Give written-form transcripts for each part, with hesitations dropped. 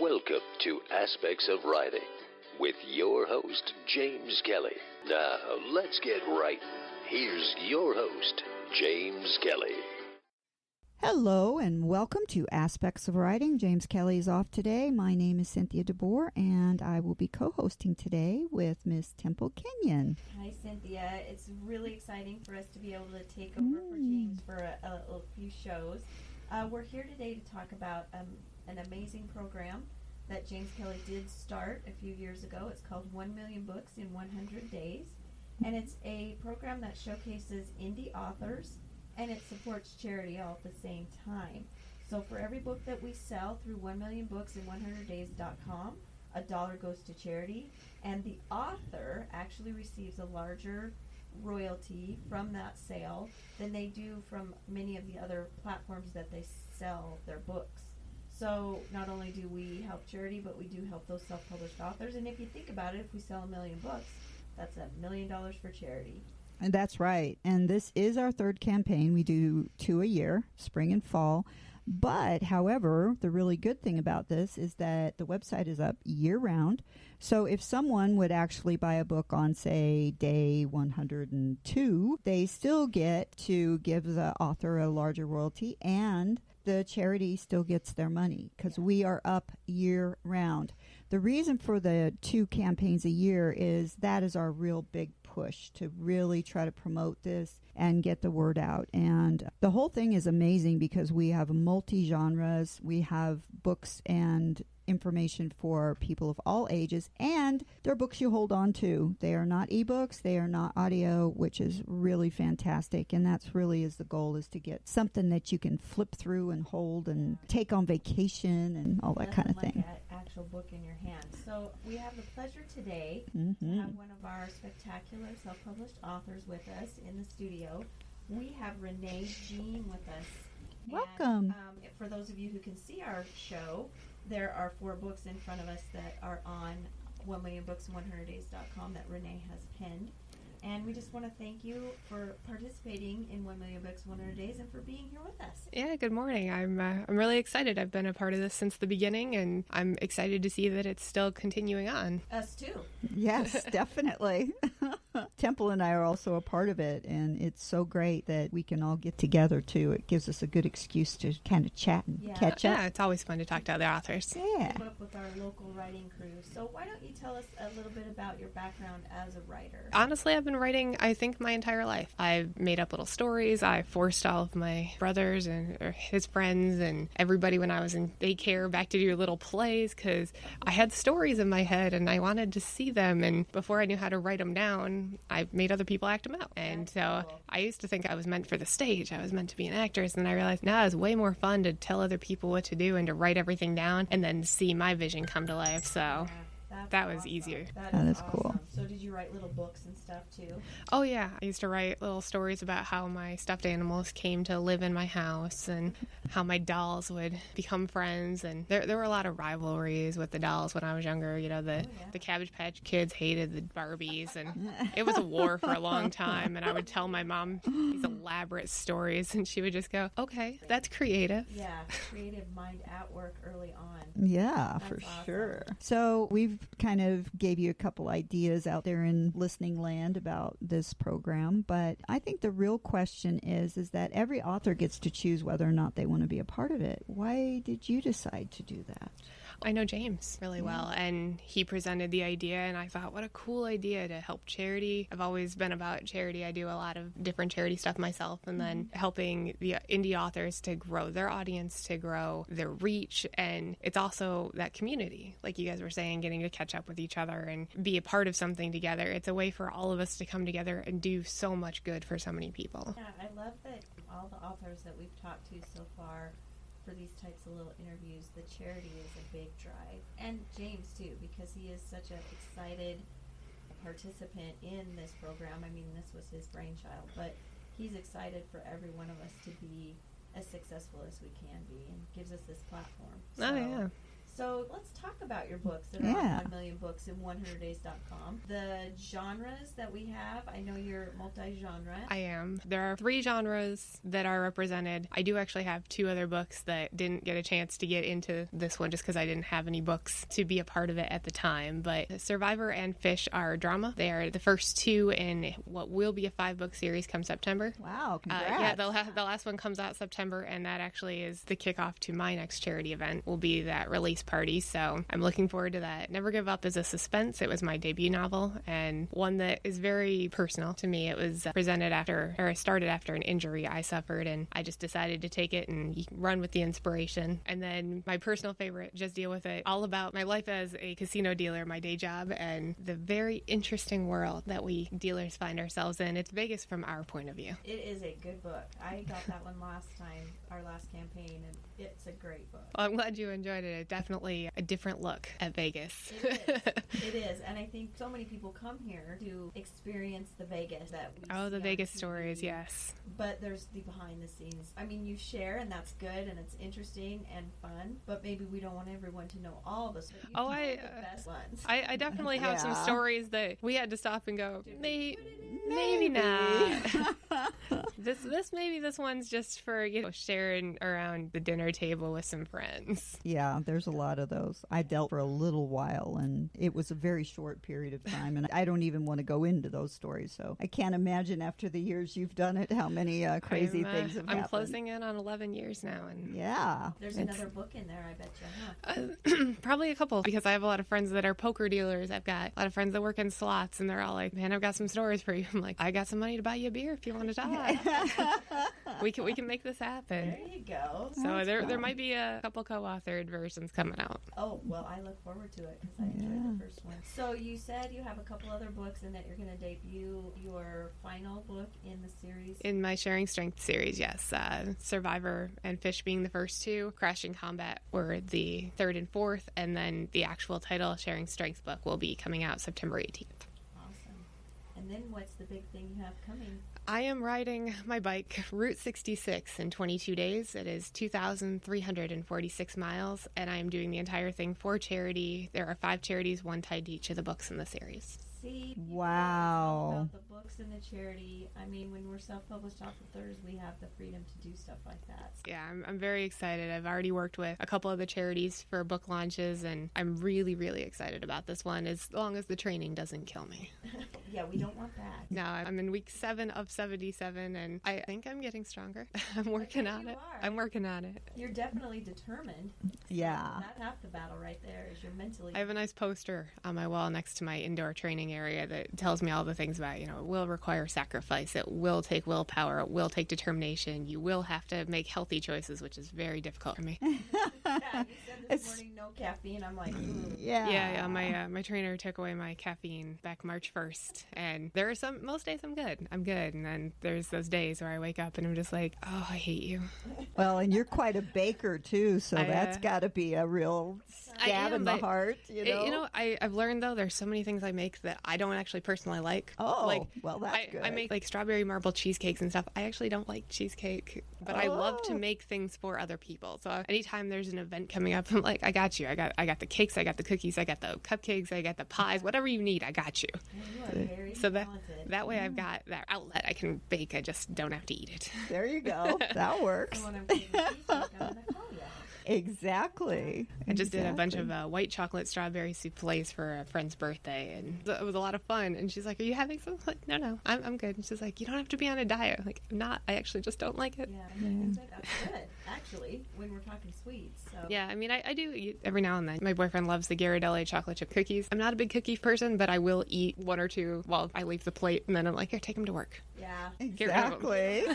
Welcome to Aspects of Writing with your host, James Kelly. Now, let's get writing. Here's your host, James Kelly. Hello and welcome to Aspects of Writing. James Kelly is off today. My name is Cynthia De Boer, and I will be co-hosting today with Miss Temple Kinyon. Hi, Cynthia. It's really exciting for us to be able to take over for James for a few shows. We're here today to talk about an amazing program that James Kelly did start a few years ago. It's called 1 Million Books in 100 Days, and it's a program that showcases indie authors, and it supports charity all at the same time. So for every book that we sell through 1millionbooksin100days.com, $1 goes to charity, and the author actually receives a larger royalty from that sale than they do from many of the other platforms that they sell their books. So not only do we help charity, but we do help those self-published authors. And if you think about it, if we sell 1 million books, that's $1 million for charity. And that's right. And this is our third campaign. We do 2 a year, spring and fall. But, however, the really good thing about this is that the website is up year-round. So if someone would actually buy a book on, say, day 102, they still get to give the author a larger royalty, and the charity still gets their money because we are up year-round. The reason for the 2 campaigns a year is that is our real big push to really try to promote this and get the word out. And the whole thing is amazing because we have multi-genres. We have books and information for people of all ages, and they're books you hold on to. They are not ebooks, they are not audio, which is really fantastic. And that's really is the goal, is to get something that you can flip through and hold and take on vacation and all that kind of thing. Like an actual book in your hand. So we have the pleasure today to have one of our spectacular self-published authors with us in the studio. We have Renee Jean with us. Welcome. And, for those of you who can see our show, there are 4 books in front of us that are on 1millionbooksin100days.com that Renee has penned. And we just want to thank you for participating in 1 Million Books in 100 Days and for being here with us. Yeah, good morning. I'm really excited. I've been a part of this since the beginning, and I'm excited to see that it's still continuing on. Us too. Yes, definitely. Temple and I are also a part of it, and it's so great that we can all get together, too. It gives us a good excuse to kind of chat and catch up. Yeah, it's always fun to talk to other authors. Yeah. Keep up with our local writing crew. So why don't you tell us a little bit about your background as a writer? Honestly, I've been writing, I think, my entire life. I've made up little stories. I forced all of my brothers and his friends and everybody when I was in daycare back to do little plays because I had stories in my head and I wanted to see them. And before I knew how to write them down, I made other people act them out. And so cool. I used to think I was meant for the stage. I was meant to be an actress. And I realized, no, it's way more fun to tell other people what to do and to write everything down and then see my vision come to life. So that was easier. That is cool. So did you write little books and stuff too? Oh yeah, I used to write little stories about how my stuffed animals came to live in my house and how my dolls would become friends. And there were a lot of rivalries with the dolls when I was younger. You know, the Cabbage Patch Kids hated the Barbies, and it was a war for a long time. And I would tell my mom these elaborate stories, and she would just go, "Okay, that's creative." Yeah, creative mind at work early on. Yeah, That's for awesome. sure. So we've kind of gave you a couple ideas out there in listening land about this program, but I think the real question is that every author gets to choose whether or not they want to be a part of it. Why did you decide to do that? I know James really well, and he presented the idea, and I thought, what a cool idea to help charity. I've always been about charity. I do a lot of different charity stuff myself, and then helping the indie authors to grow their audience, to grow their reach, and it's also that community, like you guys were saying, getting to catch up with each other and be a part of something together. It's a way for all of us to come together and do so much good for so many people. Yeah, I love that all the authors that we've talked to so far for these types of little interviews, the charity is a big drive. And James, too, because he is such an excited participant in this program. I mean, this was his brainchild, but he's excited for every one of us to be as successful as we can be and gives us this platform. Oh, yeah. So let's talk about your books that are on 1 Million Books in 100days.com. The genres that we have, I know you're multi-genre. I am. There are 3 genres that are represented. I do actually have 2 other books that didn't get a chance to get into this one just because I didn't have any books to be a part of it at the time. But Survivor and Fish are drama. They are the first 2 in what will be a 5-book series come September. Wow, congrats. Yeah, the last one comes out September, and that actually is the kickoff to my next charity event, will be that release party. So I'm looking forward to that. Never Give Up is a suspense. It was my debut novel, and one that is very personal to me. It was started after an injury I suffered, and I just decided to take it and run with the inspiration. And then my personal favorite, Just Deal With It, all about my life as a casino dealer, my day job, and the very interesting world that we dealers find ourselves in. It's Vegas from our point of view. It is a good book. I got that one last time, our last campaign, and it's a great book. Well, I'm glad you enjoyed it. It's definitely a different look at Vegas. It is. And I think so many people come here to experience the Vegas that we see the on Vegas TV. Stories, yes. But there's the behind the scenes. I mean, you share, and that's good, and it's interesting and fun, but maybe we don't want everyone to know all of us. But you the best ones. I definitely have some stories that we had to stop and go, maybe not. This one's just for sharing around the dinner table with some friends. Yeah, there's a lot of those. I dealt for a little while, and it was a very short period of time, and I don't even want to go into those stories, so I can't imagine after the years you've done it how many crazy things have happened. I'm closing in on 11 years now. And yeah. There's another book in there, I bet you, huh? Probably a couple, because I have a lot of friends that are poker dealers. I've got a lot of friends that work in slots, and they're all like, man, I've got some stories for you. I'm like, I got some money to buy you a beer if you want to talk. we can make this happen. There you go. So there might be a couple co-authored versions coming out. Oh, well, I look forward to it because I enjoyed the first one. So you said you have a couple other books and that you're going to debut your final book in the series? In my Sharing Strength series, yes. Survivor and Fish being the first 2. Crashing Combat were the 3rd and 4th. And then the actual title, Sharing Strength book, will be coming out September 18th. Awesome. And then what's the big thing you have coming? I am riding my bike Route 66 in 22 days. It is 2,346 miles, and I am doing the entire thing for charity. There are 5 charities, one tied to each of the books in the series. See? Wow. About the books and the charity. I mean, when we're self-published authors, we have the freedom to do stuff like that. Yeah, I'm very excited. I've already worked with a couple of the charities for book launches, and I'm really, really excited about this one, as long as the training doesn't kill me. Yeah, we don't want that. No, I'm in week 7 of 77, and I think I'm getting stronger. I'm working on it. I'm working on it. You're definitely determined. Yeah. That's half the battle right there, is you're mentally... I have a nice poster on my wall next to my indoor training area that tells me all the things about, it will require sacrifice. It will take willpower. It will take determination. You will have to make healthy choices, which is very difficult for me. Yeah, you said this morning no caffeine. I'm like, ooh. Yeah. My trainer took away my caffeine back March 1st, and there are most days I'm good, and then there's those days where I wake up and I'm just like, oh, I hate you. Well, and you're quite a baker too, so that's got to be a real stab in the heart. I've learned though there's so many things I make that I don't actually personally like. Oh, well, that's good. I make like strawberry marble cheesecakes and stuff. I actually don't like cheesecake, but I love to make things for other people. So anytime there's an event coming up, I'm like, I got you. I got the cakes, I got the cookies, I got the cupcakes, I got the pies, whatever you need, I got you. You are very talented. That way I've got that outlet. I can bake. I just don't have to eat it. There you go. That works. So when I'm getting cheesecake, I'm going to call you. Exactly. I just did a bunch of white chocolate strawberry souffles for a friend's birthday, and it was a lot of fun. And she's like, are you having some? I'm like, no, I'm good. And she's like, you don't have to be on a diet. I'm like, I'm not. I actually just don't like it. Yeah, that's good, actually, when we're talking sweets. So. Yeah, I mean, I do eat every now and then. My boyfriend loves the Ghirardelli chocolate chip cookies. I'm not a big cookie person, but I will eat 1 or 2 while I leave the plate, and then I'm like, here, take them to work. Yeah. Exactly.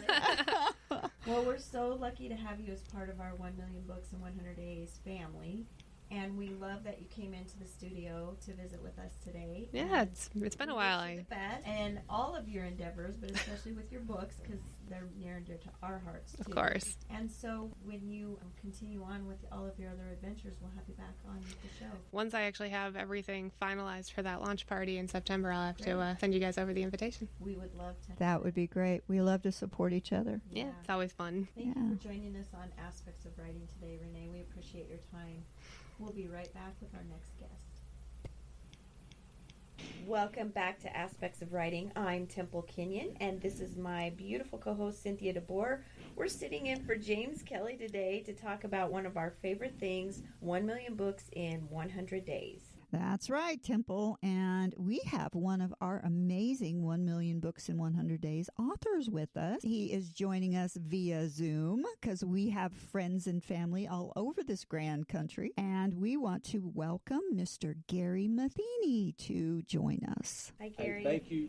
Well, we're so lucky to have you as part of our 1 Million Books in 100 Days family. And we love that you came into the studio to visit with us today. Yeah, it's been a while. And all of your endeavors, but especially with your books, because they're near and dear to our hearts, too. Of course. And so when you continue on with all of your other adventures, we'll have you back on the show. Once I actually have everything finalized for that launch party in September, I'll have to send you guys over the invitation. We would love to. That would be great. We love to support each other. Yeah, it's always fun. Thank you for joining us on Aspects of Writing today, Renee. We appreciate your time. We'll be right back with our next guest. Welcome back to Aspects of Writing. I'm Temple Kinyon, and this is my beautiful co-host, Cynthia De Boer. We're sitting in for James Kelly today to talk about one of our favorite things, 1 million books in 100 days. That's right, Temple. And we have one of our amazing 1 million books in 100 days authors with us. He is joining us via Zoom because we have friends and family all over this grand country. And we want to welcome Mr. Gary Matheny to join us. Hi, Gary. Hey, thank you.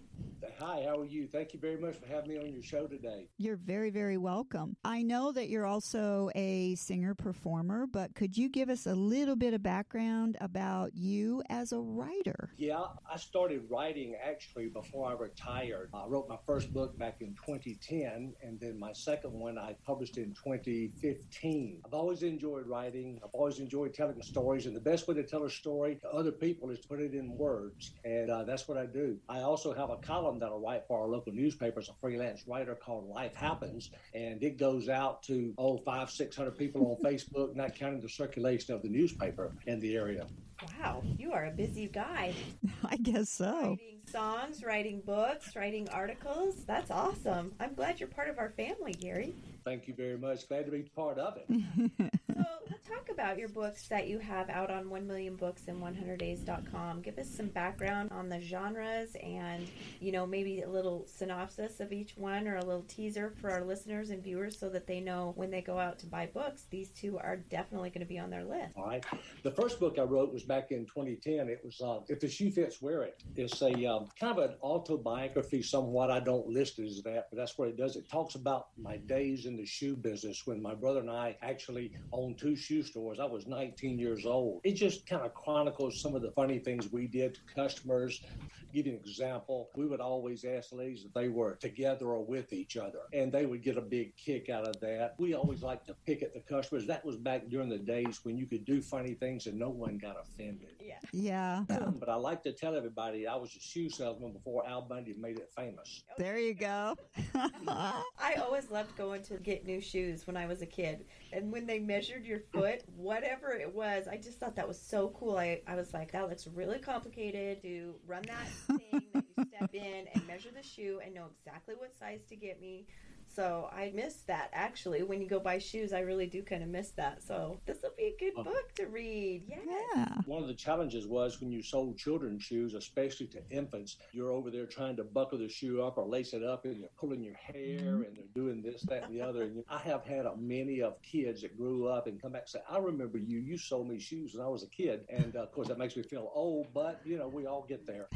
Hi, how are you? Thank you very much for having me on your show today. You're very, very welcome. I know that you're also a singer-performer, but could you give us a little bit of background about you as a writer? Yeah, I started writing actually before I retired. I wrote my first book back in 2010, and then my second one I published in 2015. I've always enjoyed writing. I've always enjoyed telling stories, and the best way to tell a story to other people is to put it in words, and that's what I do. I also have a column that I write for our local newspaper as a freelance writer called Life Happens, and it goes out to 500-600 people on Facebook, not counting the circulation of the newspaper in the area. Wow, you are a busy guy. I guess so. Writing songs, writing books, writing articles. That's awesome. I'm glad you're part of our family, Gary. Thank you very much. Glad to be part of it. So let's talk about your books that you have out on 1millionbooksin100days.com. Give us some background on the genres and, maybe a little synopsis of each one or a little teaser for our listeners and viewers so that they know when they go out to buy books, these two are definitely going to be on their list. All right. The first book I wrote was back in 2010. It was If the Shoe Fits, Wear It. It's a kind of an autobiography somewhat. I don't list it as that, but that's what it does. It talks about my days in the shoe business when my brother and I actually owned 2 shoe stores. I was 19 years old. It just kind of chronicles some of the funny things we did to customers. Give you an example. We would always ask the ladies if they were together or with each other, and they would get a big kick out of that. We always liked to pick at the customers. That was back during the days when you could do funny things and no one got offended. Yeah. But I like to tell everybody I was a shoe salesman before Al Bundy made it famous. There you go. I always loved going to get new shoes when I was a kid. And when they measured your foot, whatever it was, I just thought that was so cool. I was like, that looks really complicated to run that thing that you step in and measure the shoe and know exactly what size to get me. So I miss that, actually. When you go buy shoes, I really do kind of miss that. So this will be a good book to read. Yes. Yeah. One of the challenges was when you sold children's shoes, especially to infants, you're over there trying to buckle the shoe up or lace it up, and you're pulling your hair, and they're doing this, that, and the other. And I have had many of kids that grew up and come back and say, I remember you sold me shoes when I was a kid. And, of course, that makes me feel old, but, we all get there.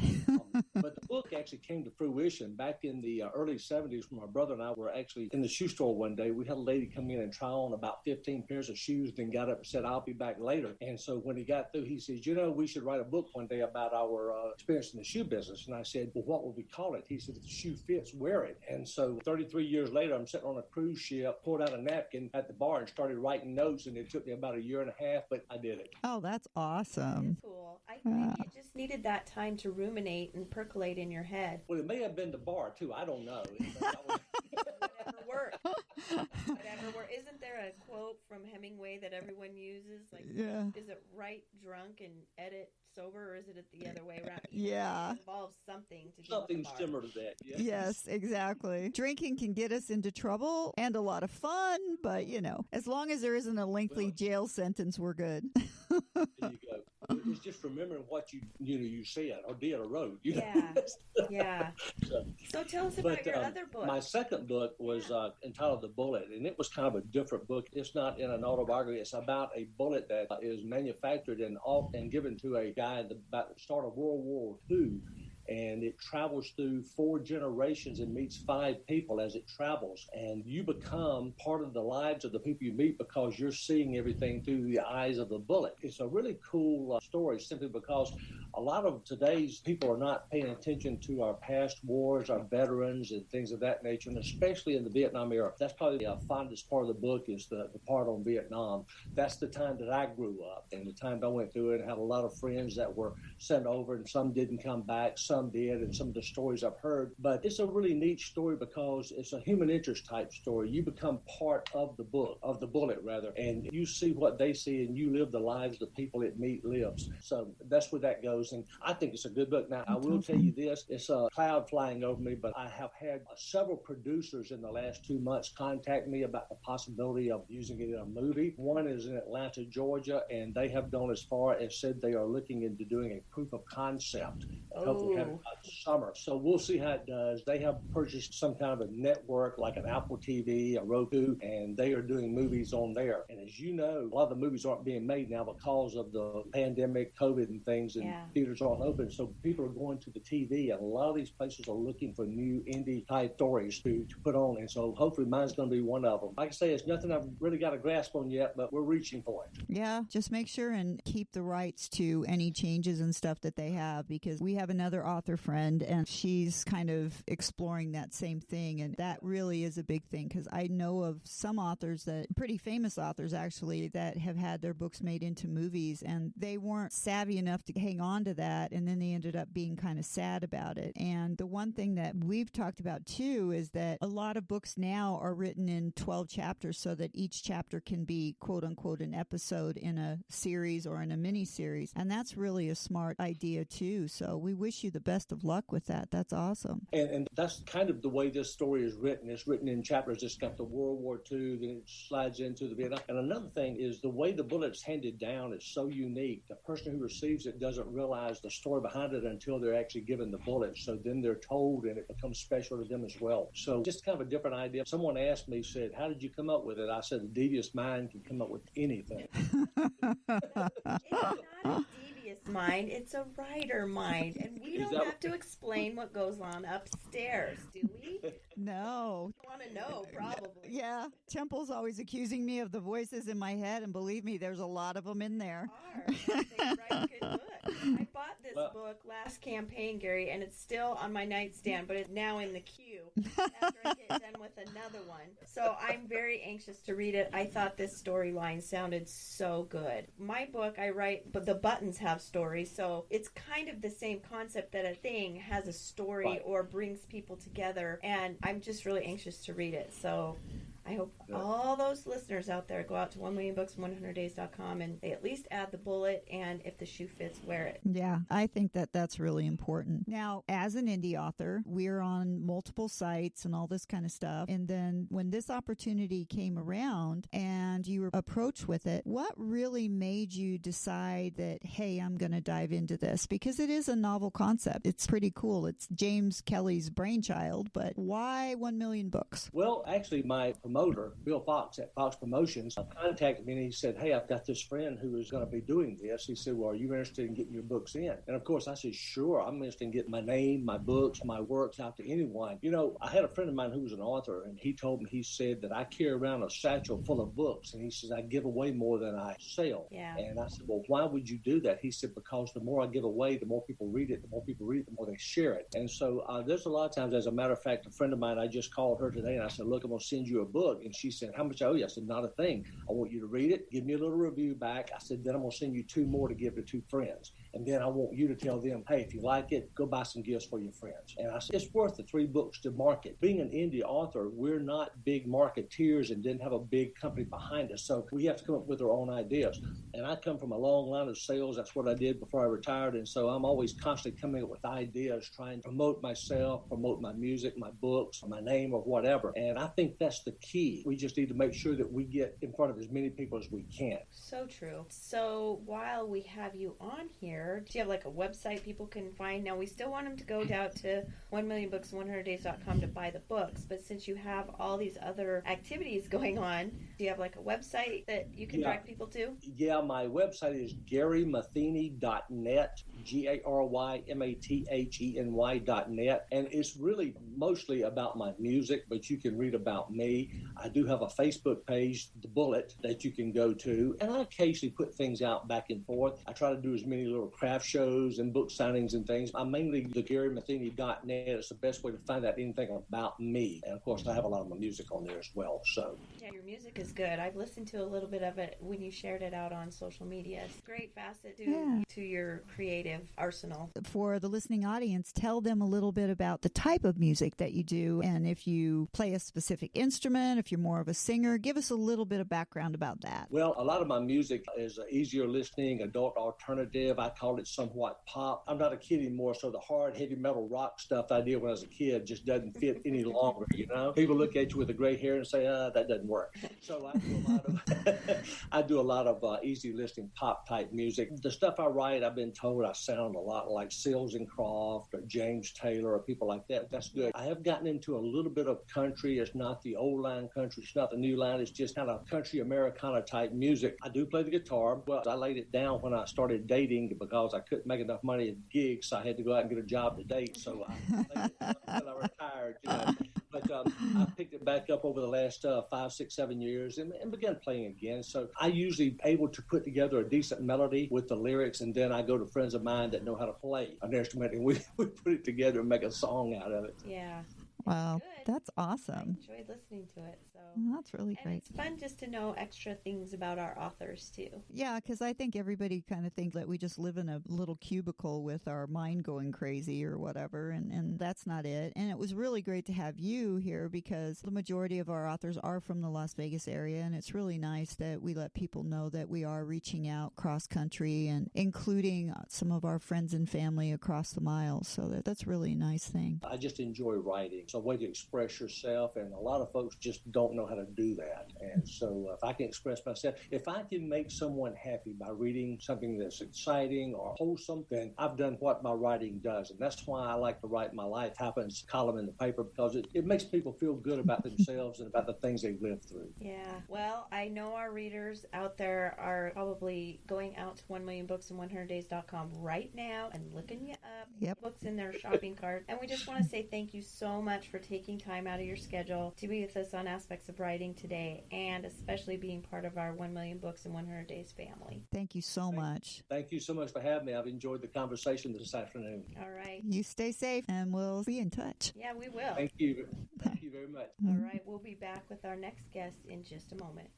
But the book actually came to fruition back in the early 70s when my brother and I were actually in the shoe store one day. We had a lady come in and try on about 15 pairs of shoes, then got up and said, I'll be back later. And so when he got through, he says, we should write a book one day about our experience in the shoe business. And I said, well, what would we call it? He said, if the shoe fits, wear it. And so 33 years later, I'm sitting on a cruise ship, pulled out a napkin at the bar and started writing notes. And it took me about a year and a half, but I did it. Oh, that's awesome. That's cool. I think it just needed that time to ruminate and percolate in your head. Well, it may have been the bar, too. I don't know. Whatever worked. Whatever worked. Isn't there a quote from Hemingway that everyone uses? Like, is it write drunk and edit sober, or is it the other way around? Yeah. It involves something to do Something with the bar. similar to that. Yes. Yes, exactly. Drinking can get us into trouble and a lot of fun, but, as long as there isn't a lengthy jail sentence, we're good. There you go. It's just remembering what you said or did or wrote. Yeah. So tell us about your other book. My second book was entitled The Bullet, and it was kind of a different book. It's not in an autobiography. It's about a bullet that is manufactured and given to a guy about the start of World War II. and it travels through 4 generations and meets 5 people as it travels. And you become part of the lives of the people you meet because you're seeing everything through the eyes of the bullet. It's a really cool story simply because a lot of today's people are not paying attention to our past wars, our veterans, and things of that nature, and especially in the Vietnam era. That's probably the fondest part of the book is the part on Vietnam. That's the time that I grew up and the time I went through it and had a lot of friends that were sent over, and some didn't come back, some did, and some of the stories I've heard. But it's a really neat story because it's a human interest type story. You become part of the book, of the bullet rather, and you see what they see and you live the lives the people it meet lives. So that's where that goes. And I think it's a good book. Now, I will tell you this, it's a cloud flying over me, but I have had several producers in the last 2 months contact me about the possibility of using it in a movie. One is in Atlanta, Georgia, and they have gone as far as said they are looking into doing a proof of concept. Hopefully have it by the summer. So we'll see how it does. They have purchased some kind of a network like an Apple TV, a Roku, and they are doing movies on there. And as you know, a lot of the movies aren't being made now because of the pandemic, COVID and things, and theaters aren't open. So people are going to the TV, and a lot of these places are looking for new indie type stories to put on. And so hopefully mine's going to be one of them. Like I say, it's nothing I've really got a grasp on yet, but we're reaching for it. Yeah, just make sure and keep the rights to any changes and stuff that they have, because we have another author friend and she's kind of exploring that same thing. And that really is a big thing, because I know of some authors, that pretty famous authors actually, that have had their books made into movies, and they weren't savvy enough to hang on to that, and then they ended up being kind of sad about it. And the one thing that we've talked about too is that a lot of books now are written in 12 chapters so that each chapter can be quote unquote an episode in a series or in a mini series, and that's really a smart idea too. So we wish you the best of luck with that. That's awesome. And that's kind of the way this story is written. It's written in chapters. It's got the World War II, then it slides into the Vietnam. And another thing is the way the bullet's handed down is so unique. The person who receives it doesn't realize the story behind it until they're actually given the bullet. So then they're told, and it becomes special to them as well. So just kind of a different idea. Someone asked me, said, how did you come up with it? I said, a devious mind can come up with anything. It's not a devious mind, it's a writer mind. And we don't have to explain what goes on upstairs, do we? No. You want to know, probably. Yeah. Temple's always accusing me of the voices in my head, and believe me, there's a lot of them in there. They write good books. I bought this book last campaign, Gary, and it's still on my nightstand, but it's now in the queue after I get done with another one. So I'm very anxious to read it. I thought this storyline sounded so good. My book, I write, but the buttons have stories, so it's kind of the same concept that a thing has a story or brings people together, and I'm just really anxious to read it. So I hope all those listeners out there go out to 1millionbooks100days.com and they at least add the bullet, and if the shoe fits, wear it. Yeah, I think that that's really important. Now, as an indie author, we're on multiple sites and all this kind of stuff. And then when this opportunity came around and you were approached with it, what really made you decide that, hey, I'm going to dive into this? Because it is a novel concept. It's pretty cool. It's James Kelly's brainchild, but why 1 million books? Well, actually, my promoter, Bill Fox at Fox Promotions, contacted me and he said, hey, I've got this friend who is going to be doing this. He said, well, are you interested in getting your books in? And of course, I said, sure, I'm interested in getting my name, my books, my works out to anyone. You know, I had a friend of mine who was an author, and he told me, he said that I carry around a satchel full of books, and he says, I give away more than I sell. Yeah. And I said, well, why would you do that? He said, because the more I give away, the more people read it, the more people read it, the more they share it. And so there's a lot of times, as a matter of fact, a friend of mine, I just called her today, and I said, look, I'm going to send you a book. And she said, how much I owe you? I said, not a thing. I want you to read it, give me a little review back. I said, then I'm going to send you 2 more to give to 2 friends. And then I want you to tell them, hey, if you like it, go buy some gifts for your friends. And I said, it's worth the 3 books to market. Being an indie author, we're not big marketeers and didn't have a big company behind us. So we have to come up with our own ideas. And I come from a long line of sales. That's what I did before I retired. And so I'm always constantly coming up with ideas, trying to promote myself, promote my music, my books, my name, or whatever. And I think that's the key. We just need to make sure that we get in front of as many people as we can. So true. So while we have you on here, do you have like a website people can find? Now, we still want them to go down to 1millionbooks100days.com to buy the books, but since you have all these other activities going on, do you have like a website that you can direct people to? Yeah, my website is GaryMatheny.net, GaryMatheny.net. And it's really mostly about my music, but you can read about me. I do have a Facebook page, The Bullet, that you can go to. And I occasionally put things out back and forth. I try to do as many little craft shows and book signings and things. I'm mainly the GaryMatheny.net. It's the best way to find out anything about me. And of course, I have a lot of my music on there as well. So yeah, your music is good. I've listened to a little bit of it when you shared it out on social media. It's a great facet to your creative arsenal. For the listening audience, tell them a little bit about the type of music that you do, and if you play a specific instrument, if you're more of a singer, give us a little bit of background about that. Well, a lot of my music is easier listening, adult alternative. I call it somewhat pop. I'm not a kid anymore, so the hard, heavy metal rock stuff I did when I was a kid just doesn't fit any longer, you know? People look at you with the gray hair and say, that doesn't work. So I do a lot of easy listening pop type music. The stuff I write, I've been told I sound a lot like Seals and Croft or James Taylor or people like that. That's good. I have gotten into a little bit of country. It's not the old line country. It's not the new line. It's just kind of country Americana type music. I do play the guitar. Well, I laid it down when I started dating because I couldn't make enough money at gigs, so I had to go out and get a job to date. So I laid it down until I retired, you know. But I picked it back up over the last 5, 6, 7 years and began playing again. So I usually able to put together a decent melody with the lyrics, and then I go to friends of mine that know how to play an instrument, and we put it together and make a song out of it. Yeah. Wow, that's awesome. I enjoyed listening to it. So that's really great. It's fun just to know extra things about our authors, too. Yeah, because I think everybody kind of thinks that we just live in a little cubicle with our mind going crazy or whatever, and that's not it. And it was really great to have you here because the majority of our authors are from the Las Vegas area, and it's really nice that we let people know that we are reaching out cross-country and including some of our friends and family across the miles. So that's really a nice thing. I just enjoy writing. It's a way to express yourself, and a lot of folks just don't know how to do that. And so if I can express myself, if I can make someone happy by reading something that's exciting or wholesome, then I've done what my writing does. And that's why I like to write my Life Happens column in the paper, because it makes people feel good about themselves and about the things they've lived through. Yeah. Well, I know our readers out there are probably going out to 1millionbooksin100days.com right now and looking you up. Yep. Books in their shopping cart. And we just want to say thank you so much for taking time out of your schedule to be with us on Aspects of Writing today, and especially being part of our 1 Million Books in 100 Days family. Thank you so much. Thank you so much for having me. I've enjoyed the conversation this afternoon. All right. You stay safe, and we'll be in touch. Yeah, we will. Thank you. Thank you very much. All right. We'll be back with our next guest in just a moment.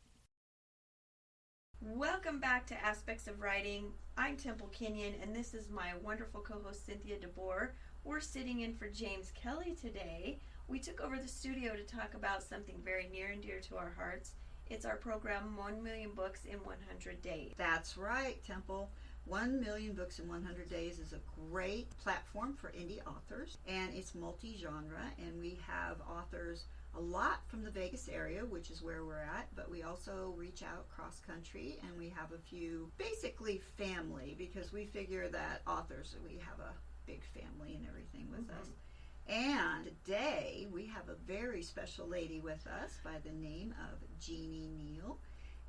Welcome back to Aspects of Writing. I'm Temple Kinyon, and this is my wonderful co-host Cynthia De Boer. We're sitting in for James Kelly today. We took over the studio to talk about something very near and dear to our hearts. It's our program, 1 Million Books in 100 Days. That's right, Temple. 1 Million Books in 100 Days is a great platform for indie authors, and it's multi-genre, and we have authors a lot from the Vegas area, which is where we're at, but we also reach out cross-country, and we have a few, basically family, because we figure that authors, we have a big family and everything with us. And today we have a very special lady with us by the name of Jeannie Neill.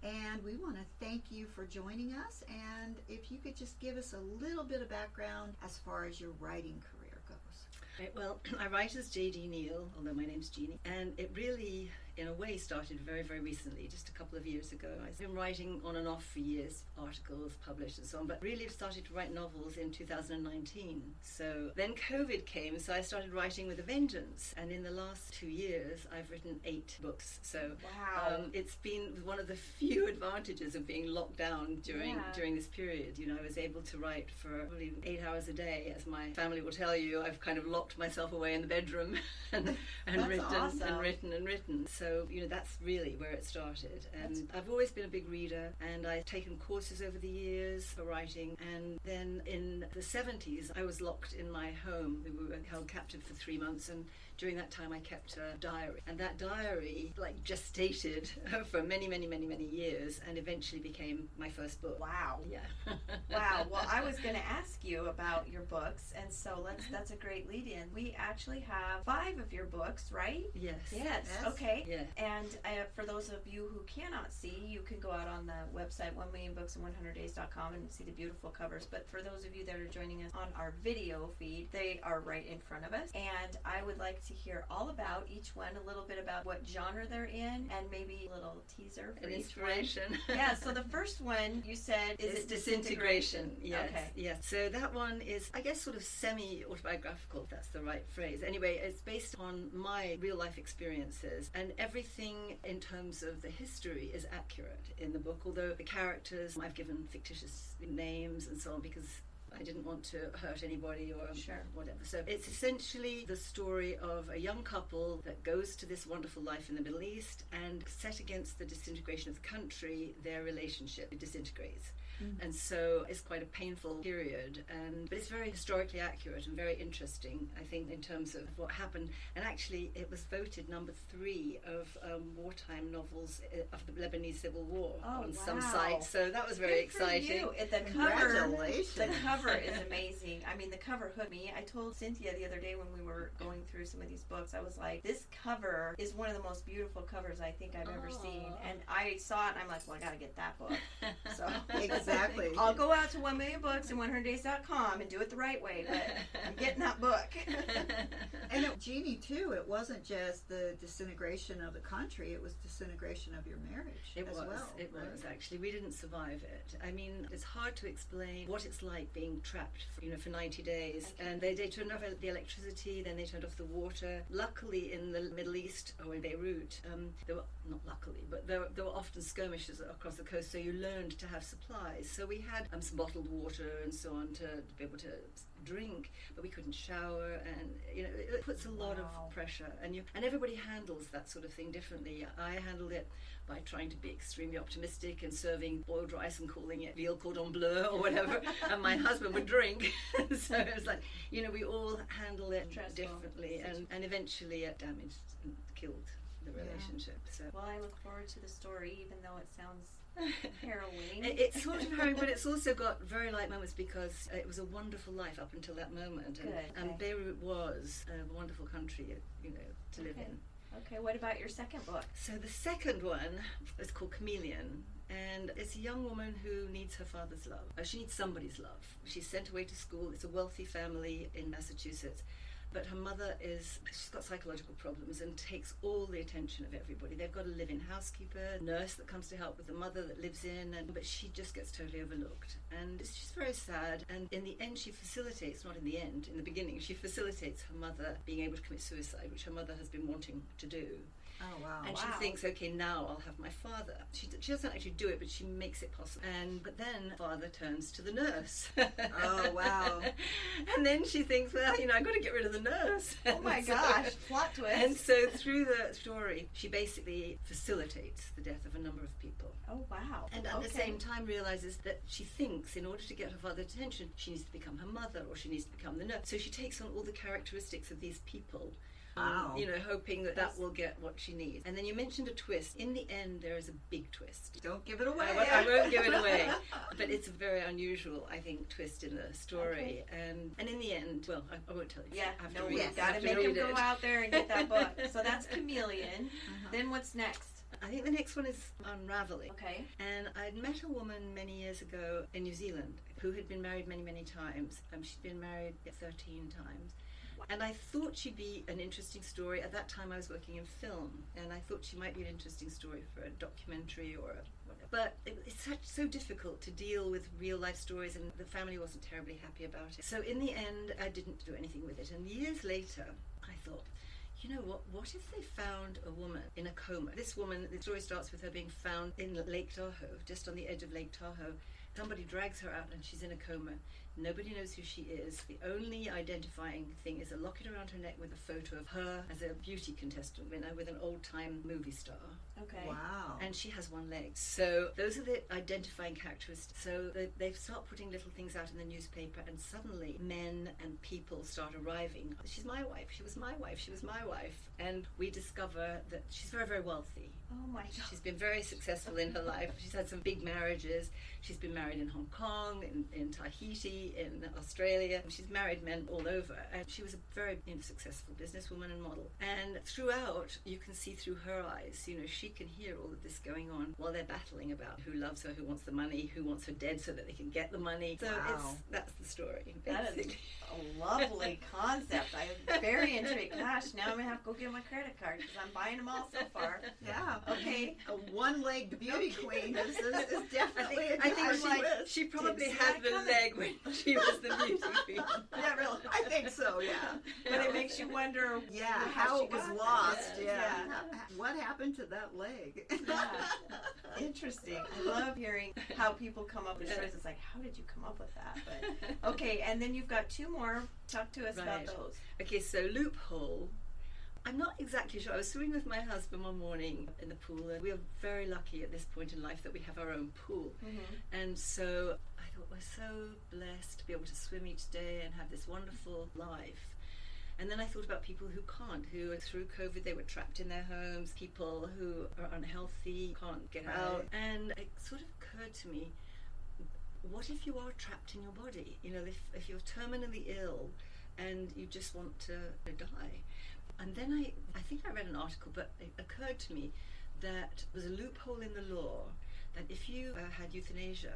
And we want to thank you for joining us. And if you could just give us a little bit of background as far as your writing career goes. Right, well, I write as J.D. Neill, although my name's Jeannie, and it really, in a way, started very, very recently, just a couple of years ago. I've been writing on and off for years, articles published and so on, but really started to write novels in 2019. So then COVID came, so I started writing with a vengeance, and in the last 2 years, I've written 8 books. So Wow. It's been one of the few advantages of being locked down during this period. You know, I was able to write for probably 8 hours a day, as my family will tell you. I've kind of locked myself away in the bedroom and written awesome. and written and written. So, you know, that's really where it started. And I've always been a big reader, and I've taken courses over the years for writing. And then in the 70s, I was locked in my home. We were held captive for 3 months, and during that time I kept a diary. And that diary, like, gestated for many, many, many, many years, and eventually became my first book. Wow. Yeah. Wow. Well, I was going to ask you about your books, and so that's a great lead-in. We actually have 5 of your books, right? Yes. Yes. Okay. Yes. Yeah. And for those of you who cannot see, you can go out on the website 1millionbooksin100days.com and see the beautiful covers. But for those of you that are joining us on our video feed, they are right in front of us. And I would like to hear all about each one, a little bit about what genre they're in, and maybe a little teaser for An each inspiration. one. Yeah, so the first one you said is Disintegration. Yes. Okay. Yes. So that one is, I guess, sort of semi-autobiographical, if that's the right phrase. Anyway, it's based on my real-life experiences, and everything in terms of the history is accurate in the book, although the characters, I've given fictitious names and so on because I didn't want to hurt anybody or whatever. So it's essentially the story of a young couple that goes to this wonderful life in the Middle East, and set against the disintegration of the country, their relationship disintegrates. And so it's quite a painful period, but it's very historically accurate and very interesting, I think, in terms of what happened. And actually, it was voted number 3 of wartime novels of the Lebanese Civil War on some sites. So that was very exciting. The cover is amazing. I mean, the cover hooked me. I told Cynthia the other day when we were going through some of these books, I was like, this cover is one of the most beautiful covers I think I've ever seen. And I saw it and I'm like, well, I got to get that book. So Exactly. I'll go out to 1millionbooksin100days.com and do it the right way, but I'm getting that book. And Jeannie, too, it wasn't just the disintegration of the country, it was disintegration of your marriage It as was. well. It was, actually. We didn't survive it. I mean, it's hard to explain what it's like being trapped for 90 days. And they turned off the electricity, then they turned off the water. Luckily, in the Middle East, or in Beirut, there were, not luckily, but there were often skirmishes across the coast, so you learned to have supplies. So we had some bottled water and so on to be able to drink, but we couldn't shower, and it puts a lot of pressure, and everybody handles that sort of thing differently. I handled it by trying to be extremely optimistic and serving boiled rice and calling it veal cordon bleu or whatever, and my husband would drink. So it was like, we all handle it differently, and eventually it damaged and killed the relationship. So Well, I look forward to the story, even though it sounds harrowing. It's sort of harrowing, but it's also got very light moments because it was a wonderful life up until that moment. And Beirut was a wonderful country, to live in. Okay, what about your second book? So the second one is called Chameleon, and it's a young woman who needs her father's love. She needs somebody's love. She's sent away to school. It's a wealthy family in Massachusetts. But her mother she's got psychological problems and takes all the attention of everybody. They've got a live-in housekeeper, nurse that comes to help with the mother that lives in, but she just gets totally overlooked. And she's very sad. And in the end, she facilitates, not in the end, in the beginning, she facilitates her mother being able to commit suicide, which her mother has been wanting to do. Oh, wow. And she thinks, okay, now I'll have my father. She doesn't actually do it, but she makes it possible. But then father turns to the nurse. Oh, wow. And then she thinks, well, I've got to get rid of the nurse. Oh my gosh, plot twist. And so through the story, she basically facilitates the death of a number of people. Oh, wow. And at the same time realizes that she thinks in order to get her father's attention, she needs to become her mother, or she needs to become the nurse. So she takes on all the characteristics of these people. Wow. Hoping that will get what she needs. And then you mentioned a twist. In the end, there is a big twist. Don't give it away. I won't give it away. But it's a very unusual, I think, twist in the story. Okay. And in the end, well, I won't tell you. Yeah, I have no, to read it. you've got to make him go out there and get that book. So that's Chameleon. Then what's next? I think the next one is Unraveling. Okay. And I'd met a woman many years ago in New Zealand who had been married many, many times. She'd been married 13 times. And I thought she'd be an interesting story. At that time I was working in film, and I thought she might be an interesting story for a documentary or whatever. But it's so difficult to deal with real life stories, and the family wasn't terribly happy about it. So in the end, I didn't do anything with it. And years later, I thought, what if they found a woman in a coma? This woman, the story starts with her being found in Lake Tahoe, just on the edge of Lake Tahoe. Somebody drags her out and she's in a coma. Nobody knows who she is. The only identifying thing is a locket around her neck with a photo of her as a beauty contestant winner with an old-time movie star. Okay. Wow. And she has one leg. So those are the identifying characteristics. So they start putting little things out in the newspaper, and suddenly men and people start arriving. She's my wife. She was my wife. She was my wife. And we discover that she's very, very wealthy. Oh my God. She's been very successful in her life. She's had some big marriages. She's been married in Hong Kong, in Tahiti, in Australia. She's married men all over. And she was a very successful businesswoman and model. And throughout, you can see through her eyes, she can hear all of this going on while they're battling about who loves her, who wants the money, who wants her dead so that they can get the money. So that's the story, basically. That is a lovely concept. I'm very intrigued. Gosh, now I'm going to have to go get my credit card because I'm buying them all so far. Yeah. Okay. A one-legged beauty queen is definitely I think she probably had the leg when she was the beauty queen. Yeah, really. I think so, yeah. But it makes you wonder how it was lost. That. Yeah. What happened to that leg? Yeah. Interesting. I love hearing how people come up with stories. It's like, how did you come up with that? But okay, and then you've got two more. Talk to us about those. Okay, so Loophole. I'm not exactly sure. I was swimming with my husband one morning in the pool, and we are very lucky at this point in life that we have our own pool. Mm-hmm. And so I thought, we're so blessed to be able to swim each day and have this wonderful life. And then I thought about people who can't, who through COVID they were trapped in their homes, people who are unhealthy, can't get out. And it sort of occurred to me, what if you are trapped in your body? If you're terminally ill and you just want to die. And then I think I read an article, but it occurred to me that there's a loophole in the law that if you had euthanasia,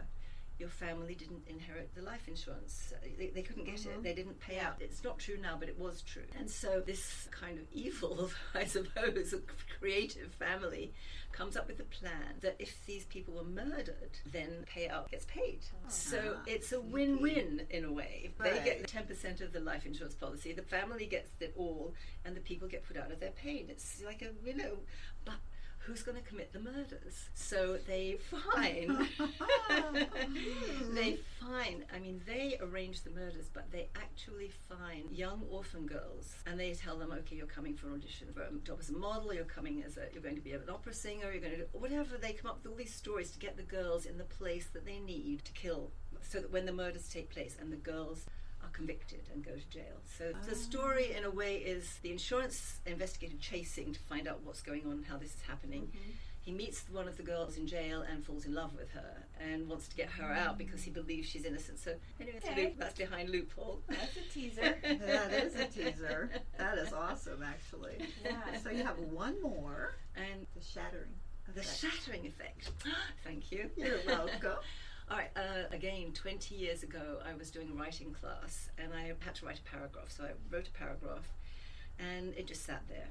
your family didn't inherit the life insurance. They couldn't get it. They didn't pay out. It's not true now, but it was true. And so this kind of evil, I suppose, creative family comes up with a plan that if these people were murdered, then payout gets paid. So it's a win-win in a way. They get 10% of the life insurance policy, the family gets it all, and the people get put out of their pain. It's like but who's going to commit the murders? So they fine. They arrange the murders, but they actually find young orphan girls, and they tell them, okay, you're coming for an audition for a job as a model, you're going to be an opera singer, you're going to do whatever. They come up with all these stories to get the girls in the place that they need to kill, so that when the murders take place and the girls are convicted and go to jail. So the story, in a way, is the insurance investigator chasing to find out what's going on and how this is happening. Mm-hmm. He meets one of the girls in jail and falls in love with her and wants to get her out because he believes she's innocent. So anyway, that's behind Loophole. That's a teaser. That is a teaser. That is awesome, actually. Yeah. So you have one more. And the shattering effect. The shattering effect. Thank you. You're welcome. All right, again, 20 years ago, I was doing a writing class, and I had to write a paragraph. So I wrote a paragraph, and it just sat there.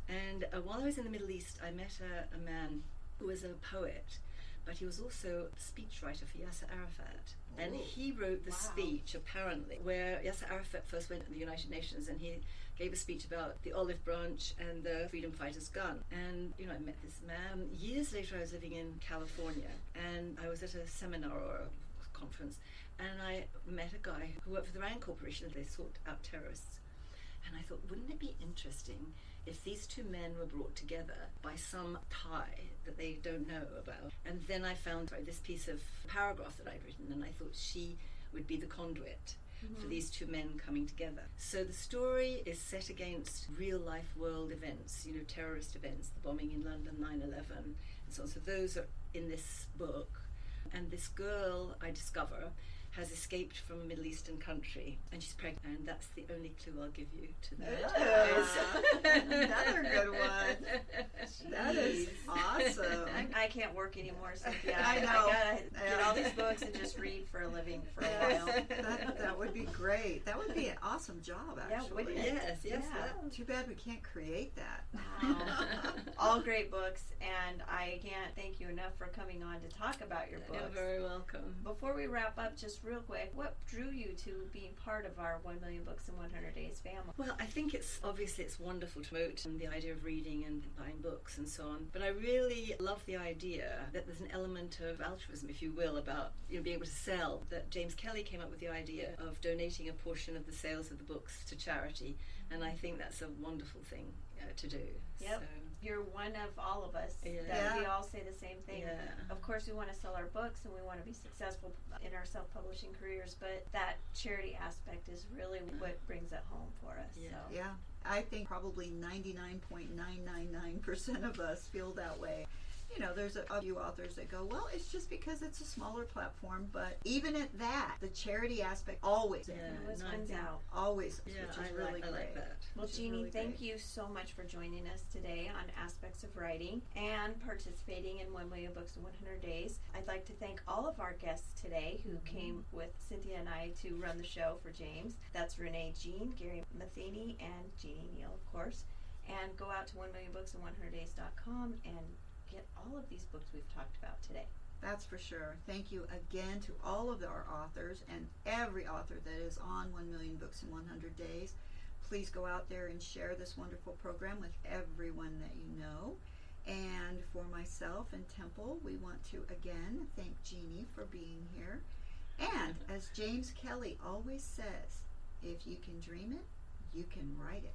And while I was in the Middle East, I met a man who was a poet, but he was also a speechwriter for Yasser Arafat. And he wrote the speech, apparently, where Yasser Arafat first went to the United Nations, and he gave a speech about the olive branch and the freedom fighter's gun. And, I met this man. Years later, I was living in California, and I was at a seminar or a conference, and I met a guy who worked for the RAND Corporation. They sought out terrorists. And I thought, wouldn't it be interesting if these two men were brought together by some tie that they don't know about? And then I found this piece of paragraph that I'd written, and I thought she would be the conduit for these two men coming together. So the story is set against real life world events, terrorist events, the bombing in London, 9/11, and so on. So those are in this book. And this girl, I discover, has escaped from a Middle Eastern country, and she's pregnant, and that's the only clue I'll give you to that. Another good one. That is awesome. I can't work anymore, Cynthia. I know. I gotta get all these books and just read for a living for a while. That would be great. That would be an awesome job, actually. Yeah, wouldn't it? Yes. Too bad we can't create that. Wow. All great books, and I can't thank you enough for coming on to talk about your books. You're very welcome. Before we wrap up, just real quick, what drew you to being part of our 1 Million Books in 100 Days family? Well, I think it's wonderful to promote the idea of reading and buying books and so on, but I really love the idea that there's an element of altruism, if you will, about being able to sell. That James Kelly came up with the idea of donating a portion of the sales of the books to charity, and I think that's a wonderful thing to do. Yep. So, you're one of all of us. Yeah. That we all say the same thing. Yeah. Of course, we want to sell our books and we want to be successful in our self-publishing careers, but that charity aspect is really what brings it home for us. Yeah. So. Yeah, I think probably 99.999% of us feel that way. You know, there's a few authors that go, well, it's just because it's a smaller platform, but even at that, the charity aspect always, It always wins out. always, Yeah, which is I really like great. that. Well, Which is Jeannie, really thank great. you so much for joining us today on Aspects of Writing and participating in 1 Million Books in 100 Days. I'd like to thank all of our guests today who came with Cynthia and I to run the show for James. That's Renee Jean, Gary Matheny, and Jeannie Neill, of course. And go out to 1millionbooksin100days.com and get all of these books we've talked about today. That's for sure. Thank you again to all of our authors and every author that is on 1 Million Books in 100 Days. Please go out there and share this wonderful program with everyone that you know. And for myself and Temple, we want to again thank Jeannie for being here. And as James Kelly always says, if you can dream it, you can write it.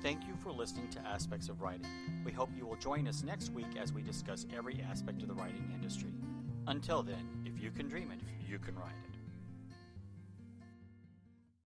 Thank you for listening to Aspects of Writing. We hope you will join us next week as we discuss every aspect of the writing industry. Until then, if you can dream it, you can write it.